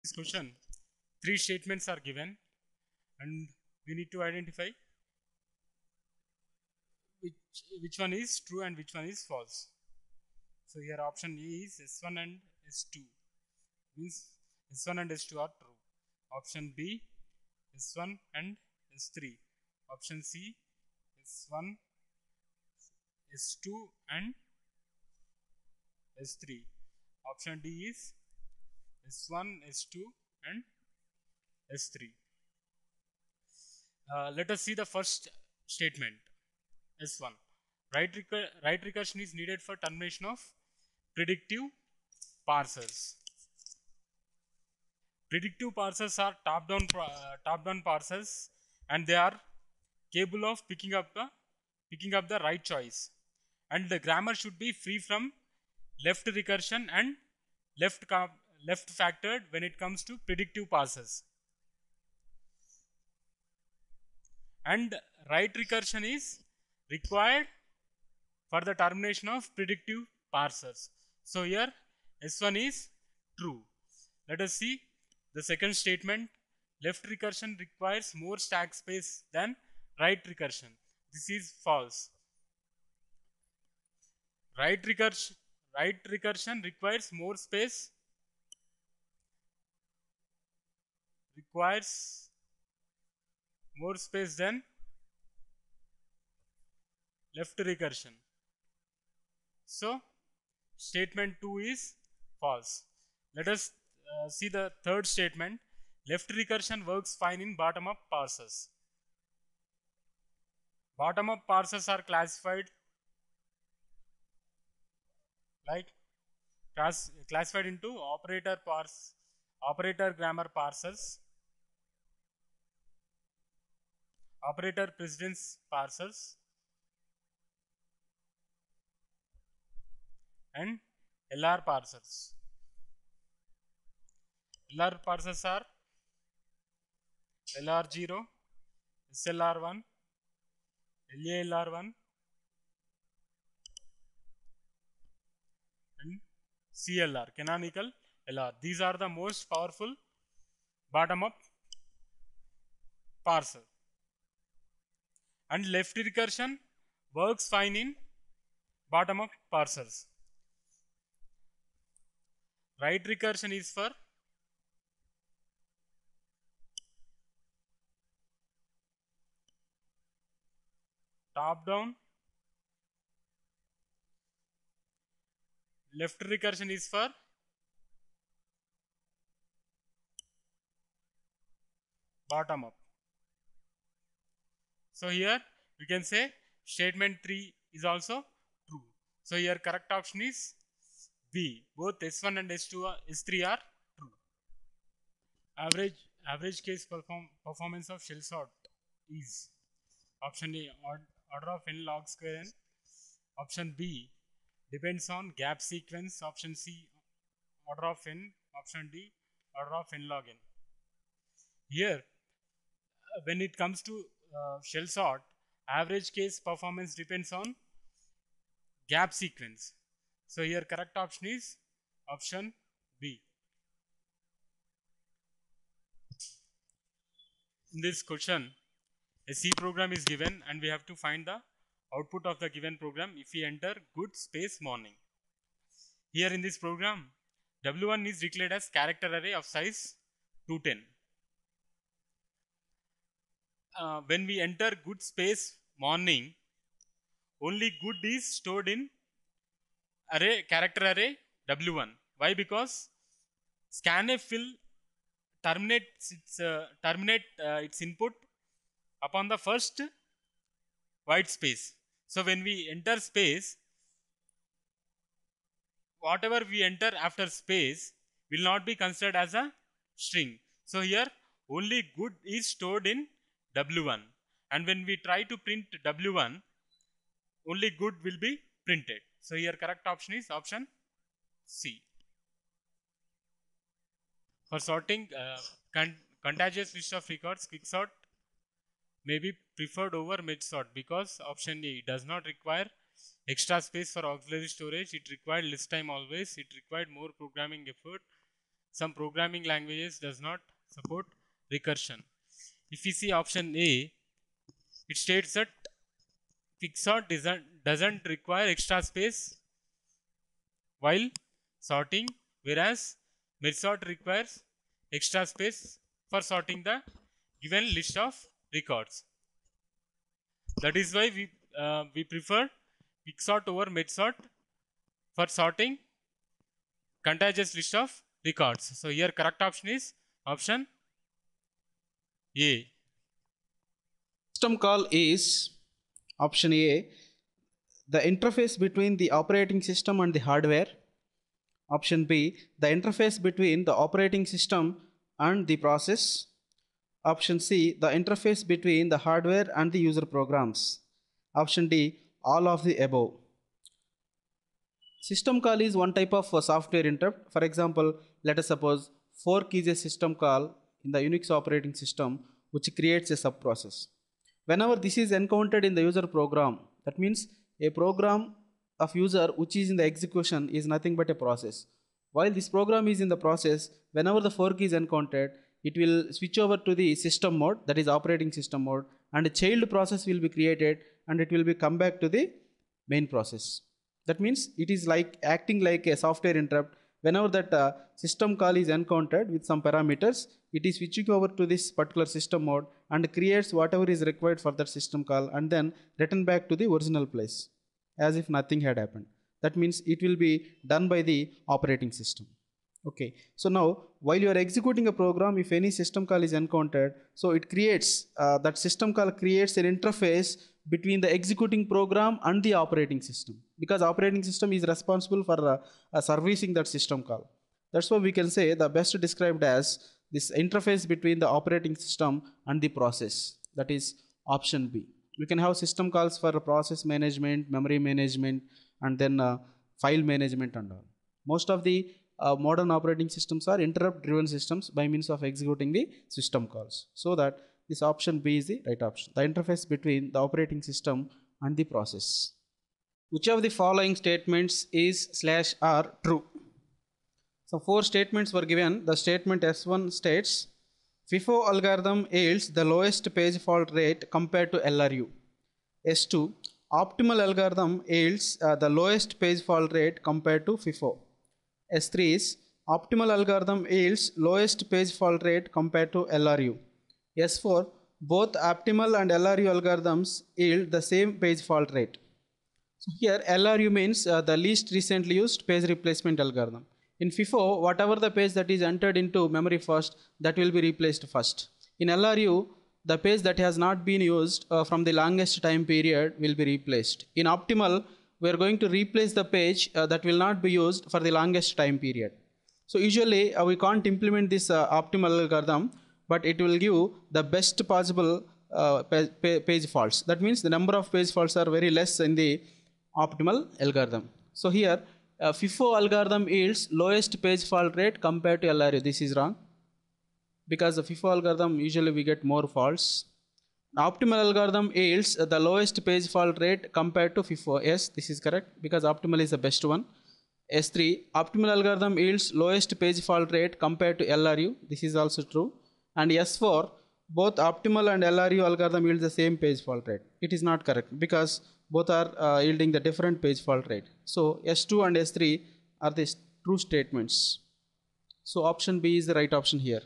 This question, three statements are given and we need to identify which one is true and which one is false. So here option A is S1 and S2, means S1 and S2 are true. Option B, S1 and S3. Option C, S1, S2 and S3. Option D is S1, S2 and S3. Let us see the first statement, S1. Right recursion is needed for termination of predictive parsers. Predictive parsers are top-down parsers, and they are capable of picking up the right choice. And the grammar should be free from left recursion and left factored when it comes to predictive parsers. And right recursion is required for the termination of predictive parsers. So here S1 is true. Let us see the second statement. Left recursion requires more stack space than right recursion. This is false. Right recursion requires more space, than left recursion. So statement 2 is false. Let us see the third statement. Left recursion works fine in bottom-up parsers. Bottom-up parsers are classified into operator grammar parsers, operator precedence parsers, and LR parsers. LR parsers are LR0, SLR1, LALR1 and CLR, canonical LR. These are the most powerful bottom-up parser. And left recursion works fine in bottom-up parsers. Right recursion is for top-down. Left recursion is for bottom-up. So here we can say statement 3 is also true. So here correct option is B. Both S1 and S3 are true. Average case performance of shell sort is option A, order of n log square n. Option B, depends on gap sequence. Option C, order of n. Option D, order of n log n. Here when it comes to shell sort, average case performance depends on gap sequence. So here correct option is option B. In this question, a C program is given and we have to find the output of the given program if we enter good space morning. Here in this program, W1 is declared as character array of size 210. When we enter good space morning, only good is stored in character array W1. Why? Because scanf will terminate its input upon the first white space. So when we enter space, whatever we enter after space will not be considered as a string. So here only good is stored in W1, and when we try to print W1, only good will be printed. So here correct option is option C. For sorting contiguous list of records, quicksort may be preferred over merge sort because option A does not require extra space for auxiliary storage. It required less time always. It required more programming effort. some programming languages does not support recursion. If we see option A, it states that quicksort doesn't require extra space while sorting, whereas mergesort requires extra space for sorting the given list of records. That is why we prefer quicksort over mergesort for sorting contiguous list of records. So here correct option is option A. System call is option A, the interface between the operating system and the hardware. Option B, the interface between the operating system and the process. Option C, the interface between the hardware and the user programs. Option D, all of the above. System call is one type of software interrupt. For example, let us suppose fork is a system call in the Unix operating system which creates a subprocess. Whenever this is encountered in the user program, that means a program of user which is in the execution is nothing but a process. While this program is in the process, whenever the fork is encountered, it will switch over to the system mode, that is operating system mode, and a child process will be created and it will be come back to the main process. That means it is like acting like a software interrupt. Whenever that system call is encountered with some parameters, it is switching over to this particular system mode and creates whatever is required for that system call and then return back to the original place as if nothing had happened. That means it will be done by the operating system. Okay, so now while you are executing a program, if any system call is encountered, so it creates that system call creates an interface between the executing program and the operating system, because operating system is responsible for servicing that system call. That's why we can say the best described as this interface between the operating system and the process. That is option B. We can have system calls for process management, memory management, and then file management and all. Most of the modern operating systems are interrupt driven systems by means of executing the system calls. So that this option B is the right option. The interface between the operating system and the process. Which of the following statements is /r true? So 4 statements were given. The statement S1 states FIFO algorithm yields the lowest page fault rate compared to LRU. S2, optimal algorithm yields the lowest page fault rate compared to FIFO. S3 is optimal algorithm yields lowest page fault rate compared to LRU. S4, both optimal and LRU algorithms yield the same page fault rate. So here LRU means the least recently used page replacement algorithm. In FIFO, whatever the page that is entered into memory first, that will be replaced first. In LRU, the page that has not been used from the longest time period will be replaced. In optimal, we are going to replace the page that will not be used for the longest time period. So usually we can't implement this optimal algorithm, but it will give the best possible page faults. That means the number of page faults are very less in the optimal algorithm. So here FIFO algorithm yields lowest page fault rate compared to LRU. This is wrong, because the FIFO algorithm usually we get more faults. Optimal algorithm yields the lowest page fault rate compared to FIFO. Yes, this is correct, because optimal is the best one. S3, optimal algorithm yields lowest page fault rate compared to LRU. This is also true. And S4, both optimal and LRU algorithm yields the same page fault rate. It is not correct, because both are yielding the different page fault rate. So S2 and S3 are the true statements. So option B is the right option here.